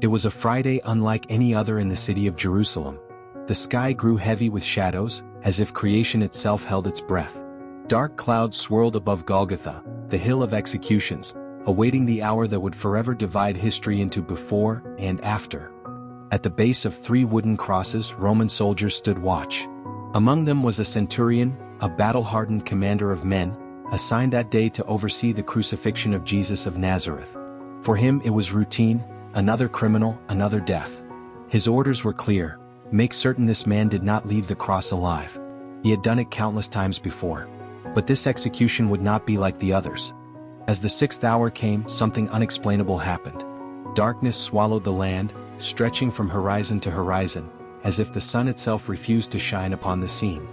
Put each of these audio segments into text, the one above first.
It was a Friday unlike any other in the city of Jerusalem. The sky grew heavy with shadows, as if creation itself held its breath. Dark clouds swirled above Golgotha, the hill of executions, awaiting the hour that would forever divide history into before and after. At the base of 3 wooden crosses, Roman soldiers stood watch. Among them was a centurion, a battle-hardened commander of men, assigned that day to oversee the crucifixion of Jesus of Nazareth. For him it was routine, another criminal, another death. His orders were clear: make certain this man did not leave the cross alive. He had done it countless times before. But this execution would not be like the others. As the 6th hour came, something unexplainable happened. Darkness swallowed the land, stretching from horizon to horizon, as if the sun itself refused to shine upon the scene.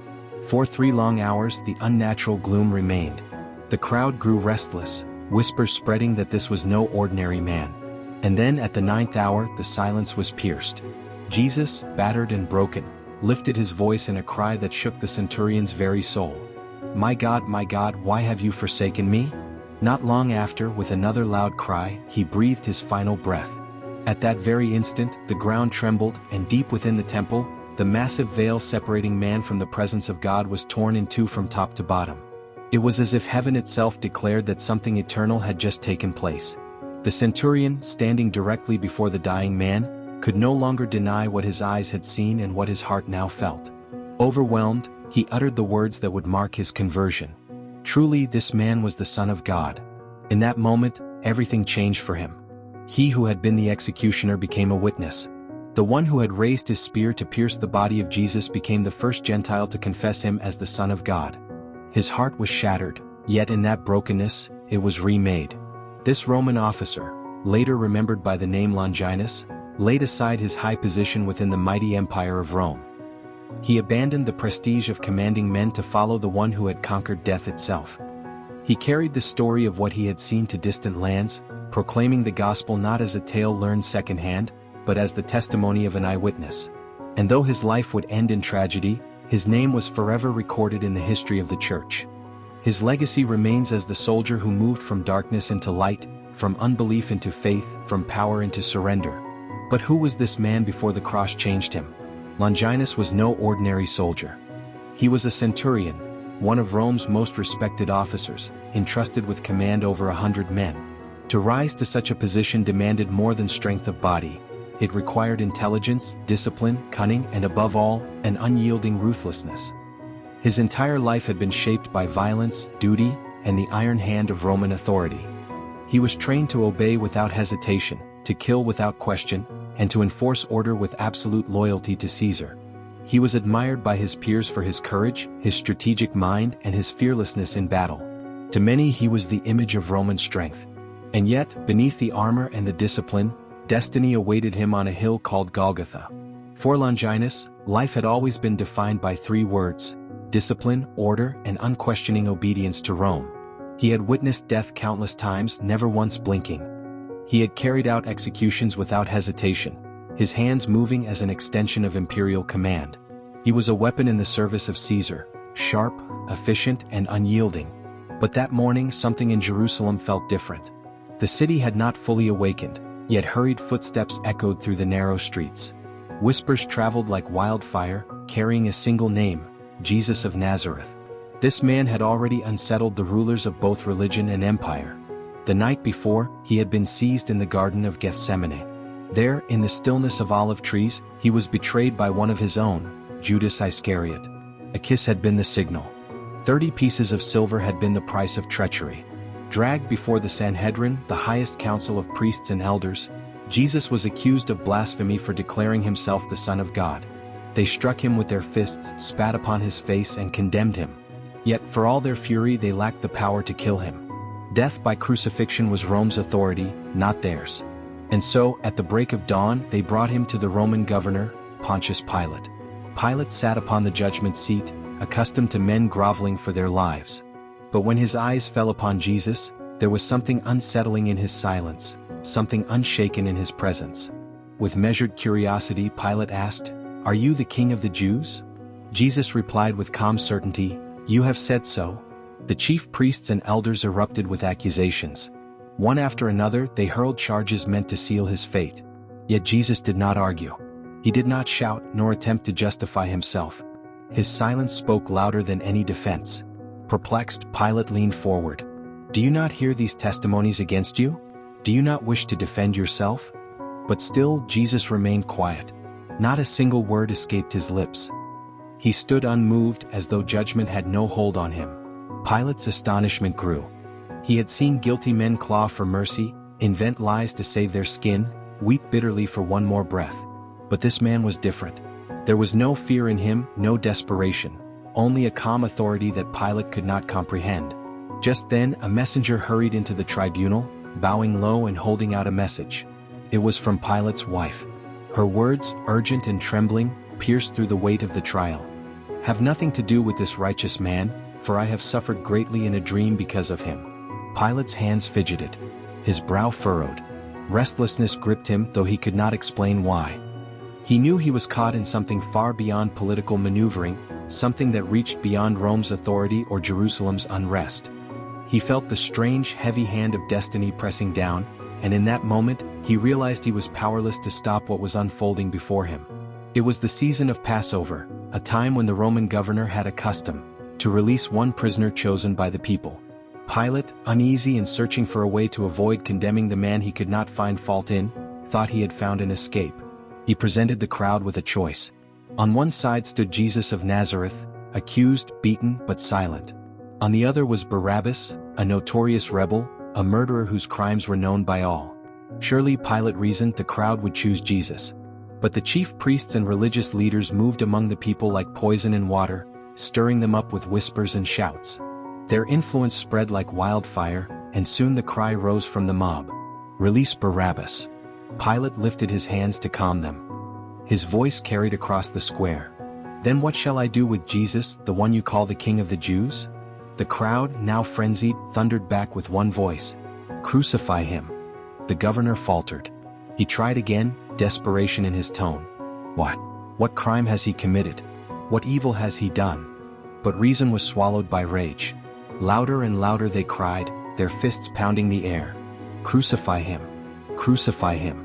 For 3 long hours the unnatural gloom remained. The crowd grew restless, whispers spreading that this was no ordinary man. And then at the 9th hour the silence was pierced. Jesus, battered and broken, lifted his voice in a cry that shook the centurion's very soul. My God, why have you forsaken me?" Not long after, with another loud cry, he breathed his final breath. At that very instant, the ground trembled, and deep within the temple, the massive veil separating man from the presence of God was torn in 2 from top to bottom. It was as if heaven itself declared that something eternal had just taken place. The centurion, standing directly before the dying man, could no longer deny what his eyes had seen and what his heart now felt. Overwhelmed, he uttered the words that would mark his conversion. Truly, this man was the Son of God. In that moment, everything changed for him. He who had been the executioner became a witness. The one who had raised his spear to pierce the body of Jesus became the first Gentile to confess him as the Son of God. His heart was shattered, yet in that brokenness, it was remade. This Roman officer, later remembered by the name Longinus, laid aside his high position within the mighty empire of Rome. He abandoned the prestige of commanding men to follow the one who had conquered death itself. He carried the story of what he had seen to distant lands, proclaiming the gospel not as a tale learned secondhand, but as the testimony of an eyewitness. And though his life would end in tragedy, his name was forever recorded in the history of the Church. His legacy remains as the soldier who moved from darkness into light, from unbelief into faith, from power into surrender. But who was this man before the cross changed him? Longinus was no ordinary soldier. He was a centurion, one of Rome's most respected officers, entrusted with command over 100 men. To rise to such a position demanded more than strength of body. It required intelligence, discipline, cunning, and above all, an unyielding ruthlessness. His entire life had been shaped by violence, duty, and the iron hand of Roman authority. He was trained to obey without hesitation, to kill without question, and to enforce order with absolute loyalty to Caesar. He was admired by his peers for his courage, his strategic mind, and his fearlessness in battle. To many he was the image of Roman strength. And yet, beneath the armor and the discipline, destiny awaited him on a hill called Golgotha. For Longinus, life had always been defined by 3 words: discipline, order, and unquestioning obedience to Rome. He had witnessed death countless times, never once blinking. He had carried out executions without hesitation, his hands moving as an extension of imperial command. He was a weapon in the service of Caesar, sharp, efficient, and unyielding. But that morning something in Jerusalem felt different. The city had not fully awakened, yet hurried footsteps echoed through the narrow streets. Whispers traveled like wildfire, carrying a single name: Jesus of Nazareth. This man had already unsettled the rulers of both religion and empire. The night before, he had been seized in the Garden of Gethsemane. There, in the stillness of olive trees, he was betrayed by one of his own, Judas Iscariot. A kiss had been the signal. 30 pieces of silver had been the price of treachery. Dragged before the Sanhedrin, the highest council of priests and elders, Jesus was accused of blasphemy for declaring himself the Son of God. They struck him with their fists, spat upon his face, and condemned him. Yet for all their fury they lacked the power to kill him. Death by crucifixion was Rome's authority, not theirs. And so, at the break of dawn, they brought him to the Roman governor, Pontius Pilate. Pilate sat upon the judgment seat, accustomed to men groveling for their lives. But when his eyes fell upon Jesus, there was something unsettling in his silence, something unshaken in his presence. With measured curiosity, Pilate asked, "Are you the king of the Jews?" Jesus replied with calm certainty, "You have said so." The chief priests and elders erupted with accusations. One after another, they hurled charges meant to seal his fate. Yet Jesus did not argue. He did not shout nor attempt to justify himself. His silence spoke louder than any defense. Perplexed, Pilate leaned forward. "Do you not hear these testimonies against you? Do you not wish to defend yourself?" But still Jesus remained quiet. Not a single word escaped his lips. He stood unmoved as though judgment had no hold on him. Pilate's astonishment grew. He had seen guilty men claw for mercy, invent lies to save their skin, weep bitterly for one more breath. But this man was different. There was no fear in him, no desperation, only a calm authority that Pilate could not comprehend. Just then a messenger hurried into the tribunal, bowing low and holding out a message. It was from Pilate's wife. Her words, urgent and trembling, pierced through the weight of the trial. "Have nothing to do with this righteous man, for I have suffered greatly in a dream because of him." Pilate's hands fidgeted. His brow furrowed. Restlessness gripped him, though he could not explain why. He knew he was caught in something far beyond political maneuvering, something that reached beyond Rome's authority or Jerusalem's unrest. He felt the strange, heavy hand of destiny pressing down, and in that moment, he realized he was powerless to stop what was unfolding before him. It was the season of Passover, a time when the Roman governor had a custom to release one prisoner chosen by the people. Pilate, uneasy and searching for a way to avoid condemning the man he could not find fault in, thought he had found an escape. He presented the crowd with a choice. On one side stood Jesus of Nazareth, accused, beaten, but silent. On the other was Barabbas, a notorious rebel, a murderer whose crimes were known by all. Surely, Pilate reasoned, the crowd would choose Jesus. But the chief priests and religious leaders moved among the people like poison in water, stirring them up with whispers and shouts. Their influence spread like wildfire, and soon the cry rose from the mob, "Release Barabbas." Pilate lifted his hands to calm them. His voice carried across the square. "Then what shall I do with Jesus, the one you call the King of the Jews?" The crowd, now frenzied, thundered back with one voice, "Crucify him." The governor faltered. He tried again, desperation in his tone. What crime has he committed? What evil has he done?" But reason was swallowed by rage. Louder and louder they cried, their fists pounding the air. "Crucify him! Crucify him!"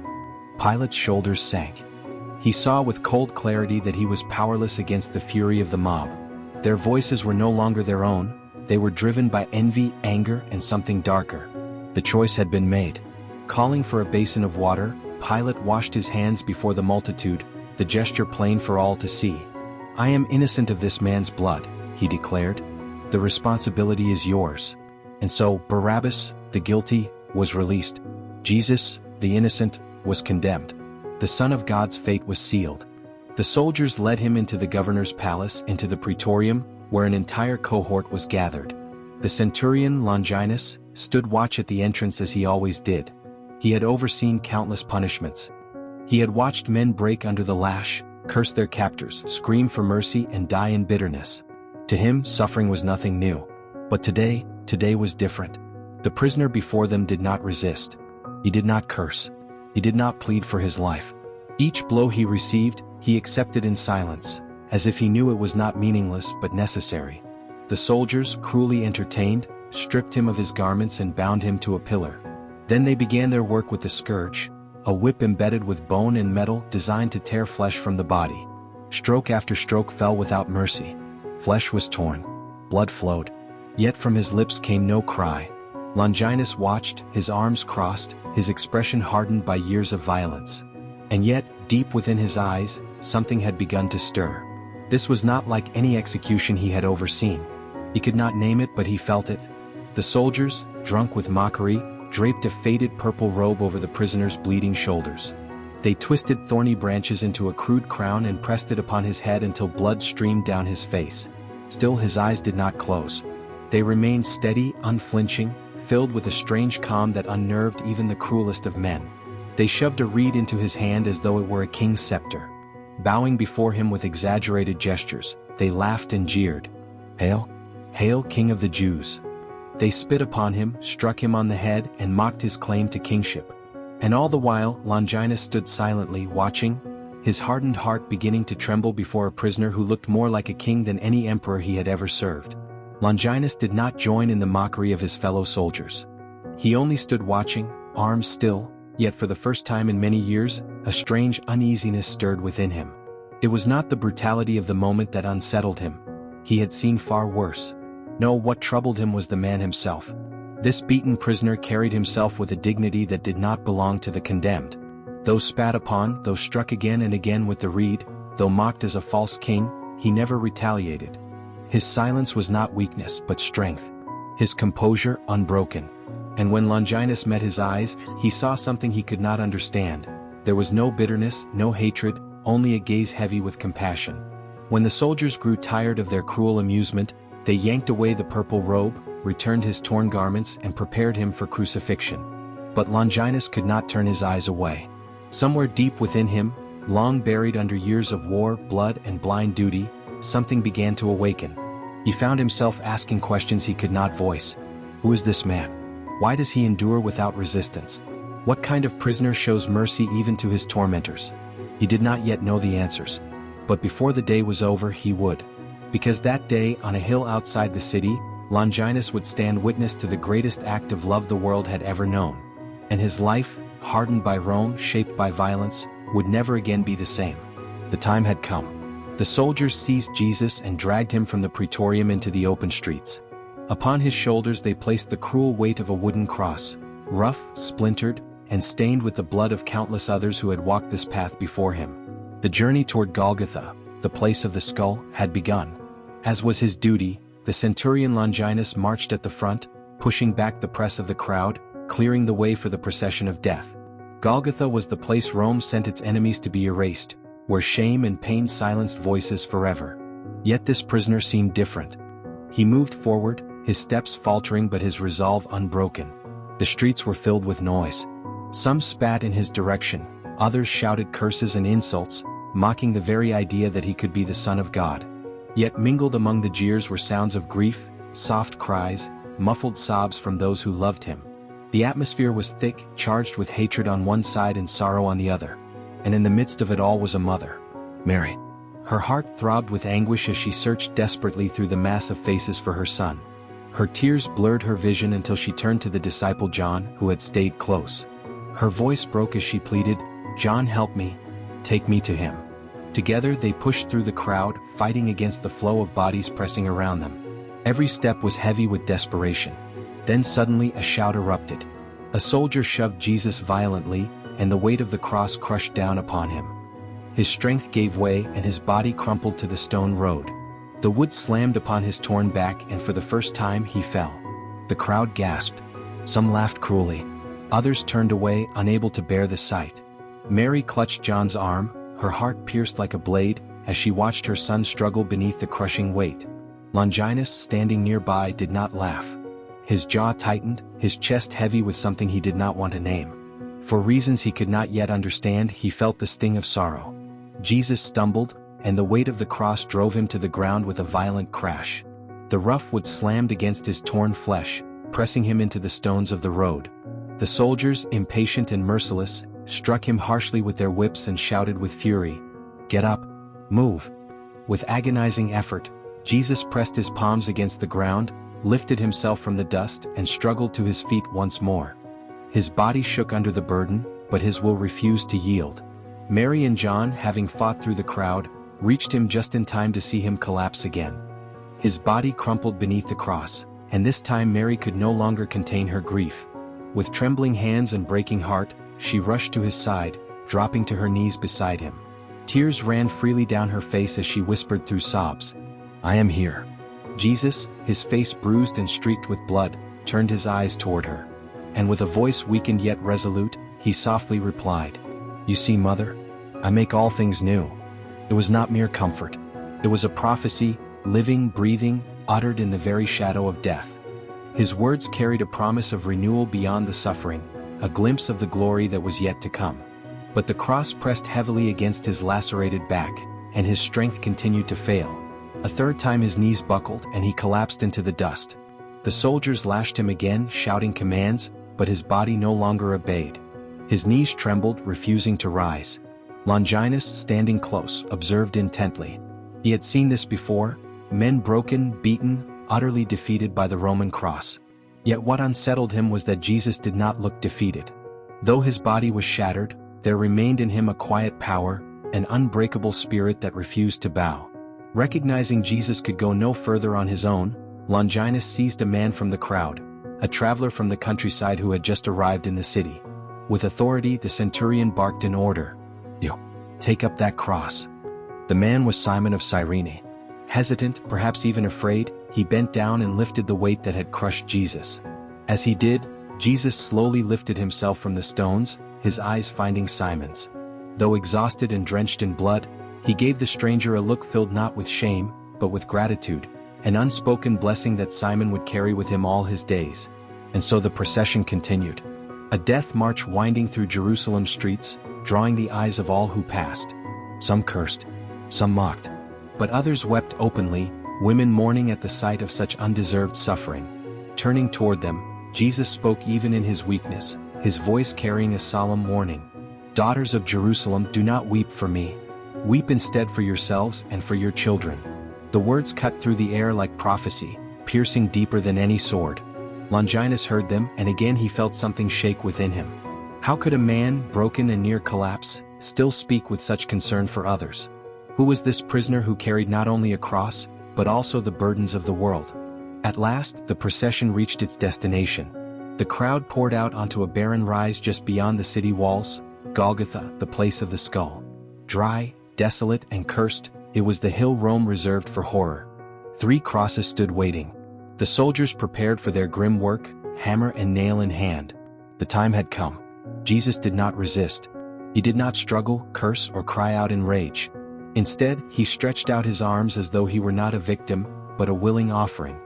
Pilate's shoulders sank. He saw with cold clarity that he was powerless against the fury of the mob. Their voices were no longer their own, they were driven by envy, anger, and something darker. The choice had been made. Calling for a basin of water, Pilate washed his hands before the multitude, the gesture plain for all to see. "I am innocent of this man's blood," he declared. "The responsibility is yours." And so, Barabbas, the guilty, was released. Jesus, the innocent, was condemned. The Son of God's fate was sealed. The soldiers led him into the governor's palace, into the praetorium, where an entire cohort was gathered. The centurion, Longinus, stood watch at the entrance as he always did. He had overseen countless punishments. He had watched men break under the lash, curse their captors, scream for mercy, and die in bitterness. To him, suffering was nothing new. But today was different. The prisoner before them did not resist. He did not curse. He did not plead for his life. Each blow he received, he accepted in silence, as if he knew it was not meaningless but necessary. The soldiers, cruelly entertained, stripped him of his garments and bound him to a pillar. Then they began their work with the scourge, a whip embedded with bone and metal designed to tear flesh from the body. Stroke after stroke fell without mercy. Flesh was torn. Blood flowed. Yet from his lips came no cry. Longinus watched, his arms crossed, his expression hardened by years of violence. And yet, deep within his eyes, something had begun to stir. This was not like any execution he had overseen. He could not name it, but he felt it. The soldiers, drunk with mockery, draped a faded purple robe over the prisoner's bleeding shoulders. They twisted thorny branches into a crude crown and pressed it upon his head until blood streamed down his face. Still his eyes did not close. They remained steady, unflinching, filled with a strange calm that unnerved even the cruelest of men. They shoved a reed into his hand as though it were a king's scepter. Bowing before him with exaggerated gestures, they laughed and jeered. "Hail! Hail, King of the Jews!" They spit upon him, struck him on the head, and mocked his claim to kingship. And all the while, Longinus stood silently, watching, his hardened heart beginning to tremble before a prisoner who looked more like a king than any emperor he had ever served. Longinus did not join in the mockery of his fellow soldiers. He only stood watching, arms still, yet for the first time in many years, A strange uneasiness stirred within him. It was not the brutality of the moment that unsettled him. He had seen far worse. No, what troubled him was the man himself. This beaten prisoner carried himself with a dignity that did not belong to the condemned. Though spat upon, though struck again and again with the reed, though mocked as a false king, he never retaliated. His silence was not weakness but strength. His composure unbroken. And when Longinus met his eyes, he saw something he could not understand. There was no bitterness, no hatred, only a gaze heavy with compassion. When the soldiers grew tired of their cruel amusement, they yanked away the purple robe, returned his torn garments and prepared him for crucifixion. But Longinus could not turn his eyes away. Somewhere deep within him, long buried under years of war, blood and blind duty, something began to awaken. He found himself asking questions he could not voice. Who is this man? Why does he endure without resistance? What kind of prisoner shows mercy even to his tormentors? He did not yet know the answers. But before the day was over he would. Because that day, on a hill outside the city, Longinus would stand witness to the greatest act of love the world had ever known. And his life, hardened by Rome, shaped by violence, would never again be the same. The time had come. The soldiers seized Jesus and dragged him from the praetorium into the open streets. Upon his shoulders they placed the cruel weight of a wooden cross, rough, splintered, and stained with the blood of countless others who had walked this path before him. The journey toward Golgotha, the place of the skull, had begun. As was his duty, the centurion Longinus marched at the front, pushing back the press of the crowd, clearing the way for the procession of death. Golgotha was the place Rome sent its enemies to be erased, where shame and pain silenced voices forever. Yet this prisoner seemed different. He moved forward, his steps faltering but his resolve unbroken. The streets were filled with noise. Some spat in his direction, others shouted curses and insults, mocking the very idea that he could be the Son of God. Yet mingled among the jeers were sounds of grief, soft cries, muffled sobs from those who loved him. The atmosphere was thick, charged with hatred on one side and sorrow on the other. And in the midst of it all was a mother, Mary. Her heart throbbed with anguish as she searched desperately through the mass of faces for her son. Her tears blurred her vision until she turned to the disciple John, who had stayed close. Her voice broke as she pleaded, "John, help me. Take me to him." Together they pushed through the crowd, fighting against the flow of bodies pressing around them. Every step was heavy with desperation. Then suddenly a shout erupted. A soldier shoved Jesus violently, and the weight of the cross crushed down upon him. His strength gave way and his body crumpled to the stone road. The wood slammed upon his torn back and for the first time he fell. The crowd gasped. Some laughed cruelly. Others turned away, unable to bear the sight. Mary clutched John's arm, her heart pierced like a blade, as she watched her son struggle beneath the crushing weight. Longinus, standing nearby, did not laugh. His jaw tightened, his chest heavy with something he did not want to name. For reasons he could not yet understand, he felt the sting of sorrow. Jesus stumbled, and the weight of the cross drove him to the ground with a violent crash. The rough wood slammed against his torn flesh, pressing him into the stones of the road. The soldiers, impatient and merciless, struck him harshly with their whips and shouted with fury, "Get up! Move!" With agonizing effort, Jesus pressed his palms against the ground, lifted himself from the dust and struggled to his feet once more. His body shook under the burden, but his will refused to yield. Mary and John, having fought through the crowd, reached him just in time to see him collapse again. His body crumpled beneath the cross, and this time Mary could no longer contain her grief. With trembling hands and breaking heart, she rushed to his side, dropping to her knees beside him. Tears ran freely down her face as she whispered through sobs, "I am here." Jesus, his face bruised and streaked with blood, turned his eyes toward her. And with a voice weakened yet resolute, he softly replied, "You see, Mother, I make all things new." It was not mere comfort. It was a prophecy, living, breathing, uttered in the very shadow of death. His words carried a promise of renewal beyond the suffering, a glimpse of the glory that was yet to come. But the cross pressed heavily against his lacerated back, and his strength continued to fail. A third time his knees buckled and he collapsed into the dust. The soldiers lashed him again, shouting commands, but his body no longer obeyed. His knees trembled, refusing to rise. Longinus, standing close, observed intently. He had seen this before, men broken, beaten, utterly defeated by the Roman cross. Yet what unsettled him was that Jesus did not look defeated. Though his body was shattered, there remained in him a quiet power, an unbreakable spirit that refused to bow. Recognizing Jesus could go no further on his own, Longinus seized a man from the crowd, a traveler from the countryside who had just arrived in the city. With authority, the centurion barked an order. "You, take up that cross." The man was Simon of Cyrene. Hesitant, perhaps even afraid, he bent down and lifted the weight that had crushed Jesus. As he did, Jesus slowly lifted himself from the stones, his eyes finding Simon's. Though exhausted and drenched in blood, he gave the stranger a look filled not with shame, but with gratitude, an unspoken blessing that Simon would carry with him all his days. And so the procession continued. A death march winding through Jerusalem's streets, drawing the eyes of all who passed. Some cursed, some mocked, but others wept openly, women mourning at the sight of such undeserved suffering. Turning toward them, Jesus spoke even in his weakness, his voice carrying a solemn warning. "Daughters of Jerusalem, do not weep for me. Weep instead for yourselves and for your children." The words cut through the air like prophecy, piercing deeper than any sword. Longinus heard them, and again he felt something shake within him. How could a man, broken and near collapse, still speak with such concern for others? Who was this prisoner who carried not only a cross, but also the burdens of the world? At last, the procession reached its destination. The crowd poured out onto a barren rise just beyond the city walls, Golgotha, the place of the skull. Dry, desolate, and cursed, it was the hill Rome reserved for horror. 3 crosses stood waiting. The soldiers prepared for their grim work, hammer and nail in hand. The time had come. Jesus did not resist. He did not struggle, curse, or cry out in rage. Instead, he stretched out his arms as though he were not a victim, but a willing offering.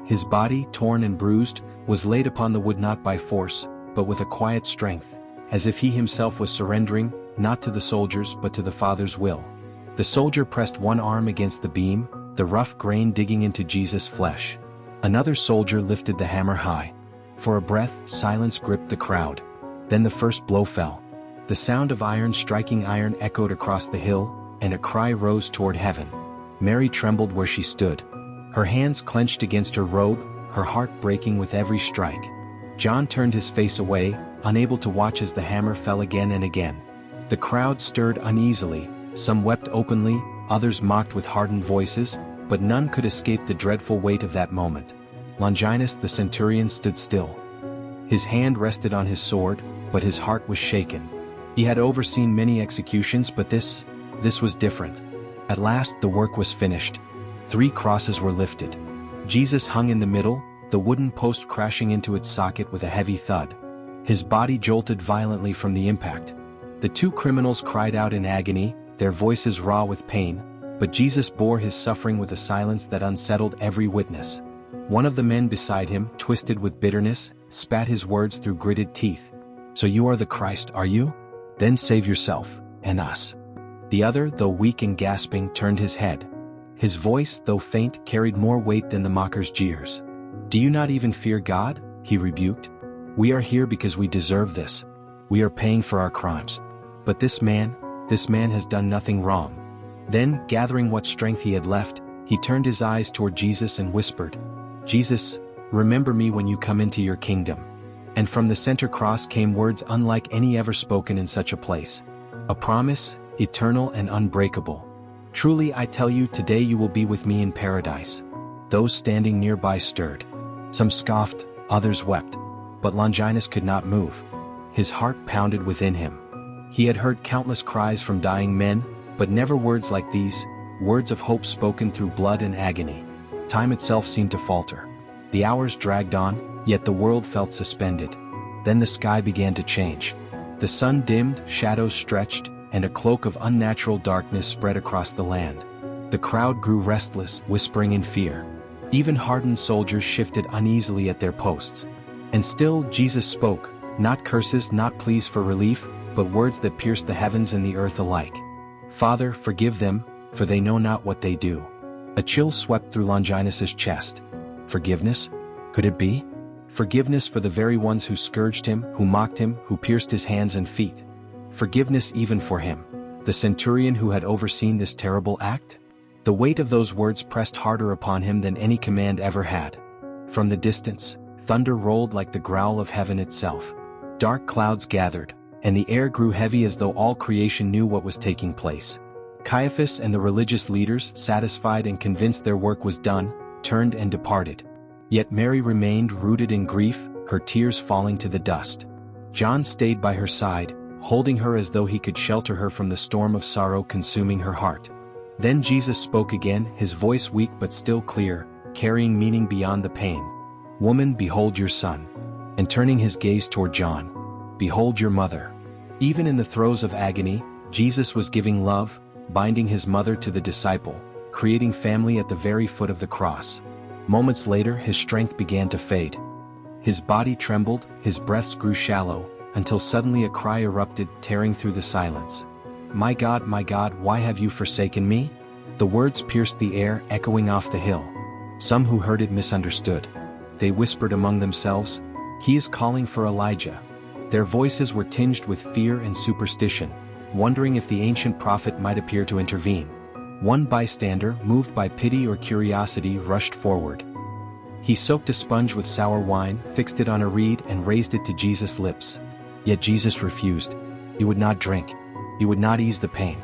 His body, torn and bruised, was laid upon the wood not by force, but with a quiet strength, as if he himself was surrendering, not to the soldiers but to the Father's will. The soldier pressed one arm against the beam, the rough grain digging into Jesus' flesh. Another soldier lifted the hammer high. For a breath, silence gripped the crowd. Then the first blow fell. The sound of iron striking iron echoed across the hill, and a cry rose toward heaven. Mary trembled where she stood. Her hands clenched against her robe, her heart breaking with every strike. John turned his face away, unable to watch as the hammer fell again and again. The crowd stirred uneasily, some wept openly, others mocked with hardened voices, but none could escape the dreadful weight of that moment. Longinus the centurion stood still. His hand rested on his sword, but his heart was shaken. He had overseen many executions, but this was different. At last the work was finished. 3 crosses were lifted. Jesus hung in the middle, the wooden post crashing into its socket with a heavy thud. His body jolted violently from the impact. The 2 criminals cried out in agony, their voices raw with pain, but Jesus bore his suffering with a silence that unsettled every witness. One of the men beside him, twisted with bitterness, spat his words through gritted teeth. "So you are the Christ, are you? Then save yourself, and us." The other, though weak and gasping, turned his head. His voice, though faint, carried more weight than the mocker's jeers. "Do you not even fear God?" he rebuked. "We are here because we deserve this. We are paying for our crimes. But this man has done nothing wrong." Then, gathering what strength he had left, he turned his eyes toward Jesus and whispered, "Jesus, remember me when you come into your kingdom." And from the center cross came words unlike any ever spoken in such a place. A promise, eternal and unbreakable. "Truly I tell you, today you will be with me in paradise." Those standing nearby stirred. Some scoffed, others wept. But Longinus could not move. His heart pounded within him. He had heard countless cries from dying men, but never words like these, words of hope spoken through blood and agony. Time itself seemed to falter. The hours dragged on, yet the world felt suspended. Then the sky began to change. The sun dimmed, shadows stretched, and a cloak of unnatural darkness spread across the land. The crowd grew restless, whispering in fear. Even hardened soldiers shifted uneasily at their posts. And still Jesus spoke, not curses, not pleas for relief, but words that pierced the heavens and the earth alike. "Father, forgive them, for they know not what they do." A chill swept through Longinus's chest. Forgiveness? Could it be? Forgiveness for the very ones who scourged him, who mocked him, who pierced his hands and feet. Forgiveness even for him, the centurion who had overseen this terrible act? The weight of those words pressed harder upon him than any command ever had. From the distance, thunder rolled like the growl of heaven itself. Dark clouds gathered, and the air grew heavy as though all creation knew what was taking place. Caiaphas and the religious leaders, satisfied and convinced their work was done, turned and departed. Yet Mary remained rooted in grief, her tears falling to the dust. John stayed by her side, holding her as though he could shelter her from the storm of sorrow consuming her heart. Then Jesus spoke again, his voice weak but still clear, carrying meaning beyond the pain. "Woman, behold your son." And turning his gaze toward John, "Behold your mother." Even in the throes of agony, Jesus was giving love, binding his mother to the disciple, creating family at the very foot of the cross. Moments later, his strength began to fade. His body trembled, his breaths grew shallow, until suddenly a cry erupted, tearing through the silence. My God, why have you forsaken me?" The words pierced the air, echoing off the hill. Some who heard it misunderstood. They whispered among themselves, "He is calling for Elijah." Their voices were tinged with fear and superstition, wondering if the ancient prophet might appear to intervene. One bystander, moved by pity or curiosity, rushed forward. He soaked a sponge with sour wine, fixed it on a reed, and raised it to Jesus' lips. Yet Jesus refused. He would not drink. He would not ease the pain.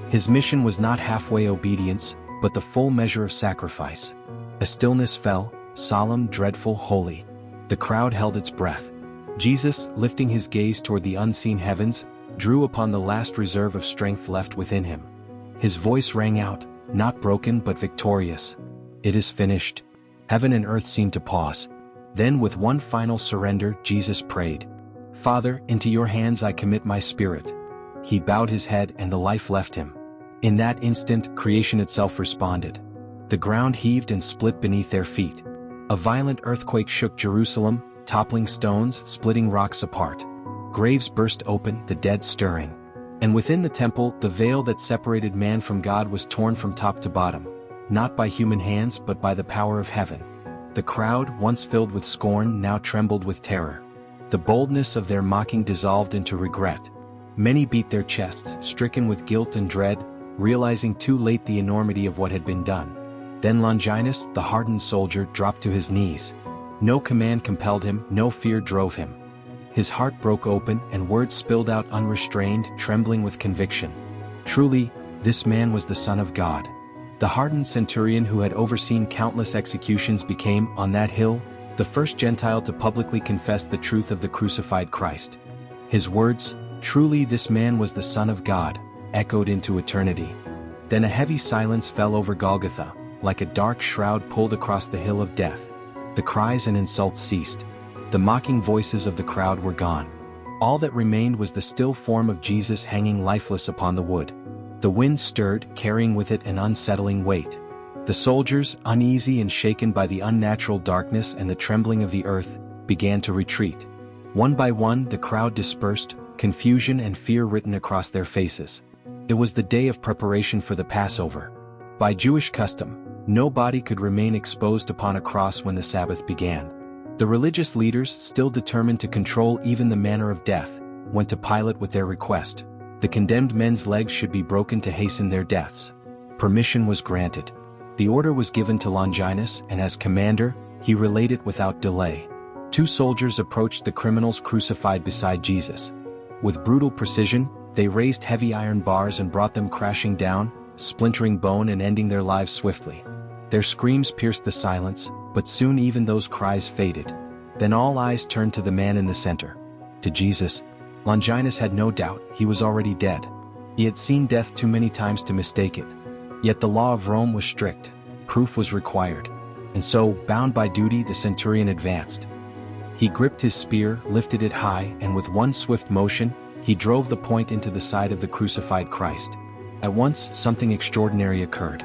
His mission was not halfway obedience, but the full measure of sacrifice. A stillness fell, solemn, dreadful, holy. The crowd held its breath. Jesus, lifting his gaze toward the unseen heavens, drew upon the last reserve of strength left within him. His voice rang out, not broken but victorious. "It is finished." Heaven and earth seemed to pause. Then with one final surrender, Jesus prayed, "Father, into your hands I commit my spirit." He bowed his head and the life left him. In that instant, creation itself responded. The ground heaved and split beneath their feet. A violent earthquake shook Jerusalem, toppling stones, splitting rocks apart. Graves burst open, the dead stirring. And within the temple, the veil that separated man from God was torn from top to bottom, not by human hands but by the power of heaven. The crowd, once filled with scorn, now trembled with terror. The boldness of their mocking dissolved into regret. Many beat their chests, stricken with guilt and dread, realizing too late the enormity of what had been done. Then Longinus, the hardened soldier, dropped to his knees. No command compelled him, no fear drove him. His heart broke open and words spilled out unrestrained, trembling with conviction. Truly, this man was the Son of God. The hardened centurion who had overseen countless executions became, on that hill, the first Gentile to publicly confess the truth of the crucified Christ. His words, "Truly this man was the Son of God," echoed into eternity. Then a heavy silence fell over Golgotha, like a dark shroud pulled across the hill of death. The cries and insults ceased. The mocking voices of the crowd were gone. All that remained was the still form of Jesus hanging lifeless upon the wood. The wind stirred, carrying with it an unsettling weight. The soldiers, uneasy and shaken by the unnatural darkness and the trembling of the earth, began to retreat. One by one, the crowd dispersed, confusion and fear written across their faces. It was the day of preparation for the Passover. By Jewish custom, no body could remain exposed upon a cross when the Sabbath began. The religious leaders, still determined to control even the manner of death, went to Pilate with their request. The condemned men's legs should be broken to hasten their deaths. Permission was granted. The order was given to Longinus, and as commander, he relayed it without delay. 2 soldiers approached the criminals crucified beside Jesus. With brutal precision, they raised heavy iron bars and brought them crashing down, splintering bone and ending their lives swiftly. Their screams pierced the silence, but soon even those cries faded. Then all eyes turned to the man in the center. To Jesus. Longinus had no doubt, he was already dead. He had seen death too many times to mistake it. Yet the law of Rome was strict. Proof was required. And so, bound by duty, the centurion advanced. He gripped his spear, lifted it high, and with one swift motion, he drove the point into the side of the crucified Christ. At once, something extraordinary occurred.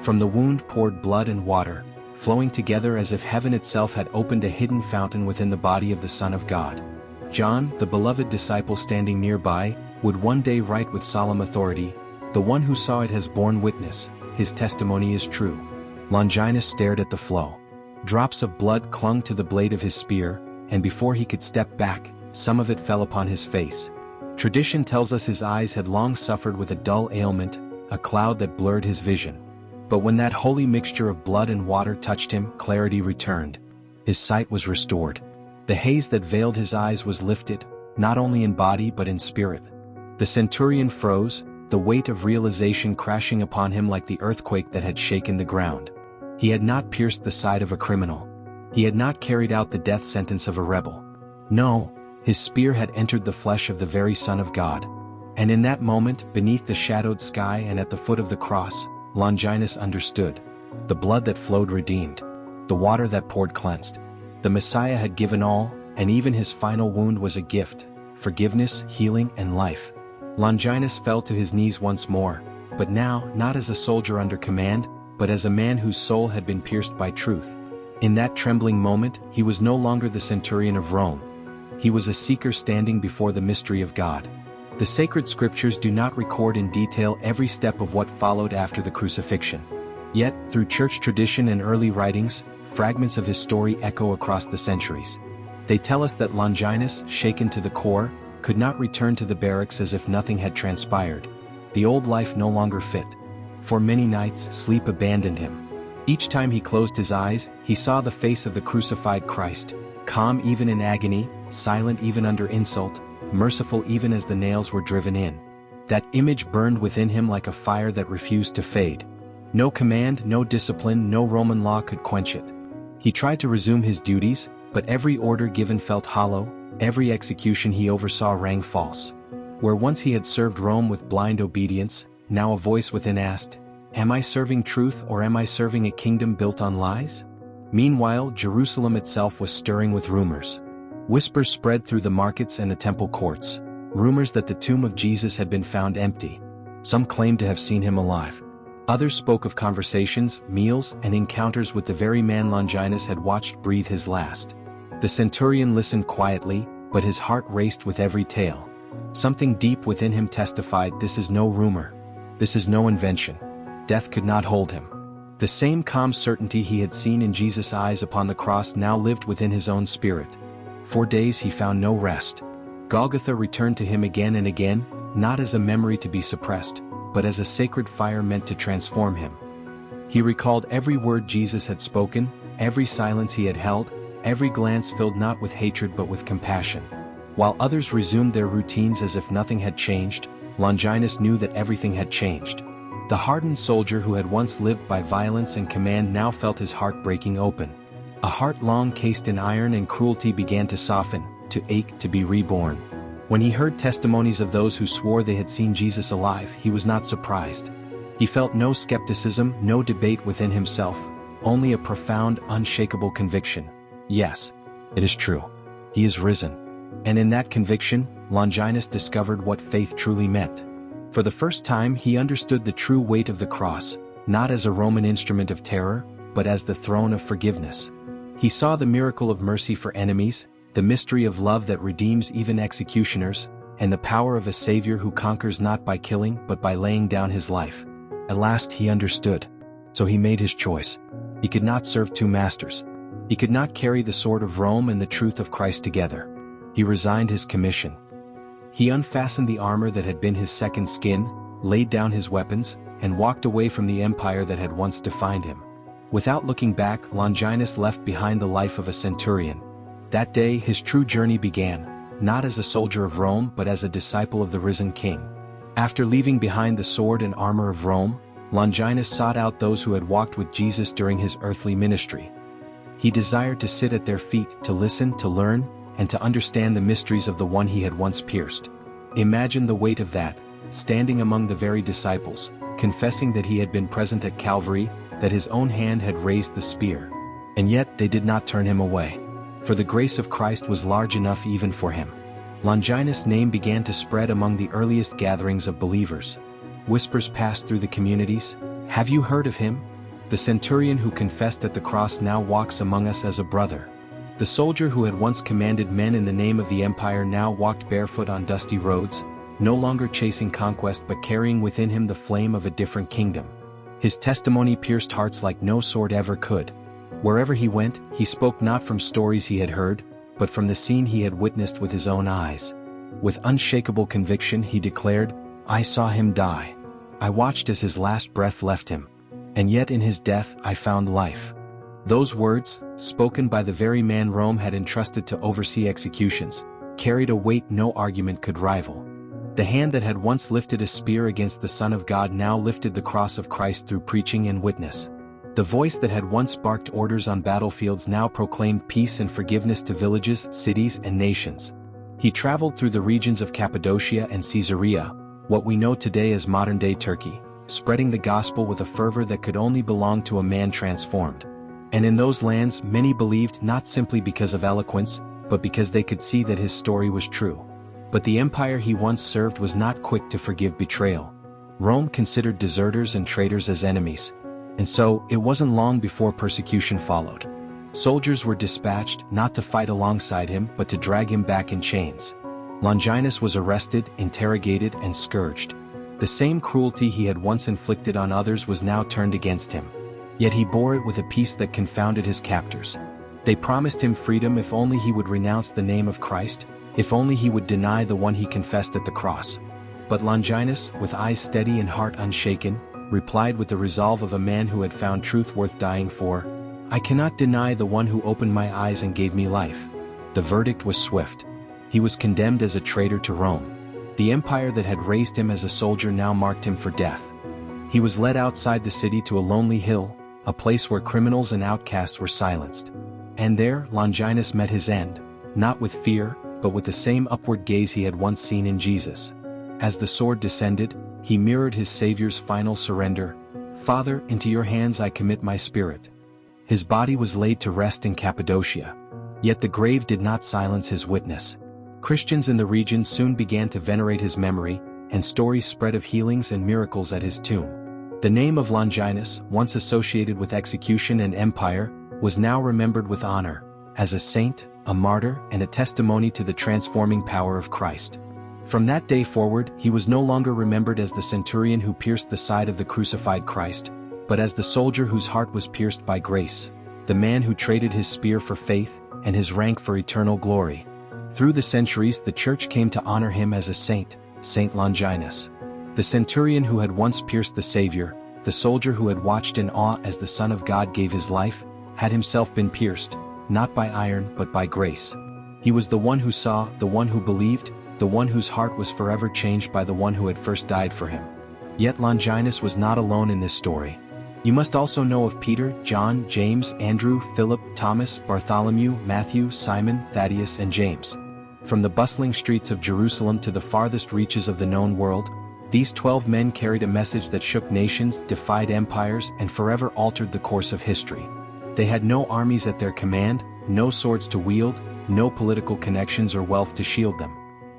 From the wound poured blood and water, flowing together as if heaven itself had opened a hidden fountain within the body of the Son of God. John, the beloved disciple standing nearby, would one day write with solemn authority, "The one who saw it has borne witness, his testimony is true." Longinus stared at the flow. Drops of blood clung to the blade of his spear, and before he could step back, some of it fell upon his face. Tradition tells us his eyes had long suffered with a dull ailment, a cloud that blurred his vision. But when that holy mixture of blood and water touched him, clarity returned. His sight was restored. The haze that veiled his eyes was lifted, not only in body but in spirit. The centurion froze, the weight of realization crashing upon him like the earthquake that had shaken the ground. He had not pierced the side of a criminal. He had not carried out the death sentence of a rebel. No, his spear had entered the flesh of the very Son of God. And in that moment, beneath the shadowed sky and at the foot of the cross, Longinus understood. The blood that flowed redeemed. The water that poured cleansed. The Messiah had given all, and even his final wound was a gift: forgiveness, healing, and life. Longinus fell to his knees once more, but now not as a soldier under command, but as a man whose soul had been pierced by truth. In that trembling moment, he was no longer the centurion of Rome. He was a seeker standing before the mystery of God. The sacred scriptures do not record in detail every step of what followed after the crucifixion. Yet, through church tradition and early writings, fragments of his story echo across the centuries. They tell us that Longinus, shaken to the core, could not return to the barracks as if nothing had transpired. The old life no longer fit. For many nights, sleep abandoned him. Each time he closed his eyes, he saw the face of the crucified Christ, calm even in agony, silent even under insult, merciful even as the nails were driven in. That image burned within him like a fire that refused to fade. No command, no discipline, no Roman law could quench it. He tried to resume his duties, but every order given felt hollow, every execution he oversaw rang false. Where once he had served Rome with blind obedience, now a voice within asked, "Am I serving truth or am I serving a kingdom built on lies?" Meanwhile, Jerusalem itself was stirring with rumors. Whispers spread through the markets and the temple courts. Rumors that the tomb of Jesus had been found empty. Some claimed to have seen him alive. Others spoke of conversations, meals, and encounters with the very man Longinus had watched breathe his last. The centurion listened quietly, but his heart raced with every tale. Something deep within him testified, this is no rumor. This is no invention. Death could not hold him. The same calm certainty he had seen in Jesus' eyes upon the cross now lived within his own spirit. For days he found no rest. Golgotha returned to him again and again, not as a memory to be suppressed, but as a sacred fire meant to transform him. He recalled every word Jesus had spoken, every silence he had held, every glance filled not with hatred but with compassion. While others resumed their routines as if nothing had changed, Longinus knew that everything had changed. The hardened soldier who had once lived by violence and command now felt his heart breaking open. A heart long cased in iron and cruelty began to soften, to ache, to be reborn. When he heard testimonies of those who swore they had seen Jesus alive, he was not surprised. He felt no skepticism, no debate within himself, only a profound, unshakable conviction. Yes, it is true. He is risen. And in that conviction, Longinus discovered what faith truly meant. For the first time he understood the true weight of the cross, not as a Roman instrument of terror, but as the throne of forgiveness. He saw the miracle of mercy for enemies, the mystery of love that redeems even executioners, and the power of a Savior who conquers not by killing but by laying down his life. At last he understood. So he made his choice. He could not serve two masters. He could not carry the sword of Rome and the truth of Christ together. He resigned his commission. He unfastened the armor that had been his second skin, laid down his weapons, and walked away from the empire that had once defined him. Without looking back, Longinus left behind the life of a centurion. That day his true journey began, not as a soldier of Rome but as a disciple of the risen king. After leaving behind the sword and armor of Rome, Longinus sought out those who had walked with Jesus during his earthly ministry. He desired to sit at their feet, to listen, to learn, and to understand the mysteries of the one he had once pierced. Imagine the weight of that, standing among the very disciples, confessing that he had been present at Calvary, that his own hand had raised the spear. And yet they did not turn him away. For the grace of Christ was large enough even for him. Longinus' name began to spread among the earliest gatherings of believers. Whispers passed through the communities. Have you heard of him? The centurion who confessed at the cross now walks among us as a brother. The soldier who had once commanded men in the name of the empire now walked barefoot on dusty roads, no longer chasing conquest but carrying within him the flame of a different kingdom. His testimony pierced hearts like no sword ever could. Wherever he went, he spoke not from stories he had heard, but from the scene he had witnessed with his own eyes. With unshakable conviction he declared, "I saw him die. I watched as his last breath left him. And yet in his death I found life." Those words, spoken by the very man Rome had entrusted to oversee executions, carried a weight no argument could rival. The hand that had once lifted a spear against the Son of God now lifted the cross of Christ through preaching and witness. The voice that had once barked orders on battlefields now proclaimed peace and forgiveness to villages, cities, and nations. He traveled through the regions of Cappadocia and Caesarea, what we know today as modern-day Turkey, spreading the gospel with a fervor that could only belong to a man transformed. And in those lands many believed not simply because of eloquence, but because they could see that his story was true. But the empire he once served was not quick to forgive betrayal. Rome considered deserters and traitors as enemies. And so, it wasn't long before persecution followed. Soldiers were dispatched not to fight alongside him but to drag him back in chains. Longinus was arrested, interrogated, and scourged. The same cruelty he had once inflicted on others was now turned against him. Yet he bore it with a peace that confounded his captors. They promised him freedom if only he would renounce the name of Christ, if only he would deny the one he confessed at the cross. But Longinus, with eyes steady and heart unshaken, replied with the resolve of a man who had found truth worth dying for, "I cannot deny the one who opened my eyes and gave me life." The verdict was swift. He was condemned as a traitor to Rome. The empire that had raised him as a soldier now marked him for death. He was led outside the city to a lonely hill, a place where criminals and outcasts were silenced. And there, Longinus met his end, not with fear, but with the same upward gaze he had once seen in Jesus. As the sword descended, he mirrored his Savior's final surrender, "Father, into your hands I commit my spirit." His body was laid to rest in Cappadocia. Yet the grave did not silence his witness. Christians in the region soon began to venerate his memory, and stories spread of healings and miracles at his tomb. The name of Longinus, once associated with execution and empire, was now remembered with honor, as a saint, a martyr, and a testimony to the transforming power of Christ. From that day forward, he was no longer remembered as the centurion who pierced the side of the crucified Christ, but as the soldier whose heart was pierced by grace, the man who traded his spear for faith, and his rank for eternal glory. Through the centuries, the Church came to honor him as a saint, Saint Longinus. The centurion who had once pierced the Savior, the soldier who had watched in awe as the Son of God gave his life, had himself been pierced, not by iron but by grace. He was the one who saw, the one who believed, the one whose heart was forever changed by the one who had first died for him. Yet Longinus was not alone in this story. You must also know of Peter, John, James, Andrew, Philip, Thomas, Bartholomew, Matthew, Simon, Thaddeus, and James. From the bustling streets of Jerusalem to the farthest reaches of the known world, these 12 men carried a message that shook nations, defied empires, and forever altered the course of history. They had no armies at their command, no swords to wield, no political connections or wealth to shield them.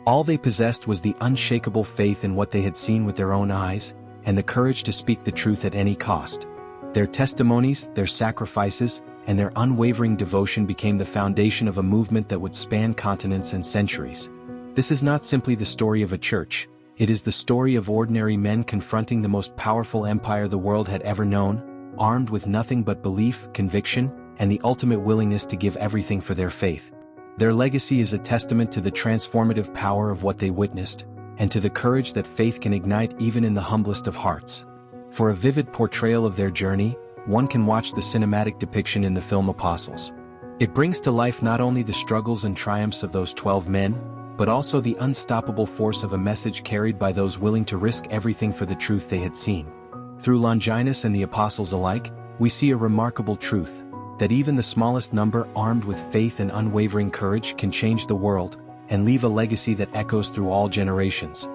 All they possessed was the unshakable faith in what they had seen with their own eyes, and the courage to speak the truth at any cost. Their testimonies, their sacrifices, and their unwavering devotion became the foundation of a movement that would span continents and centuries. This is not simply the story of a church, it is the story of ordinary men confronting the most powerful empire the world had ever known, armed with nothing but belief, conviction, and the ultimate willingness to give everything for their faith. Their legacy is a testament to the transformative power of what they witnessed, and to the courage that faith can ignite even in the humblest of hearts. For a vivid portrayal of their journey, one can watch the cinematic depiction in the film Apostles. It brings to life not only the struggles and triumphs of those 12 men, but also the unstoppable force of a message carried by those willing to risk everything for the truth they had seen. Through Longinus and the apostles alike, we see a remarkable truth, that even the smallest number armed with faith and unwavering courage can change the world, and leave a legacy that echoes through all generations.